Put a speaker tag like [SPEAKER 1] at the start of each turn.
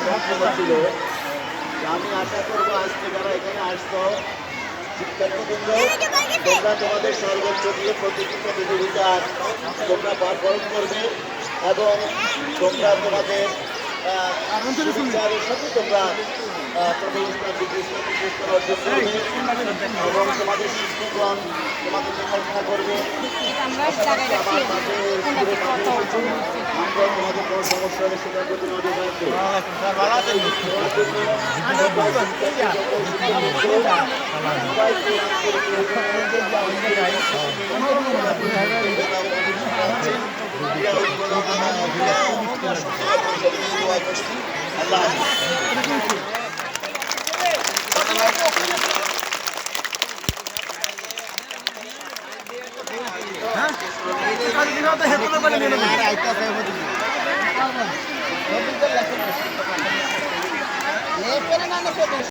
[SPEAKER 1] বক্তব্য ছিল যে আমি আশা করবো আজকে যারা এখানে আসতো শিক্ষার্থীবৃন্দ তোমরা তোমাদের সর্বোচ্চ দিয়ে প্রতিটি প্রতিযোগিতার তোমরা পারফর্ম করবে এবং তোমরা তোমাদের বিচারের সাথে তোমরা প্রথম স্থান দ্বিতীয় স্থান তৃতীয় স্থান অর্জন করবে এবং তোমাদের শিক্ষকগণ তোমাদের দেখাশোনা করবে। আমার মাঝে আমরা তোমাদের কোনো সমস্যা হলে সেটার প্রতি নজর রাখবে। আল্লাহ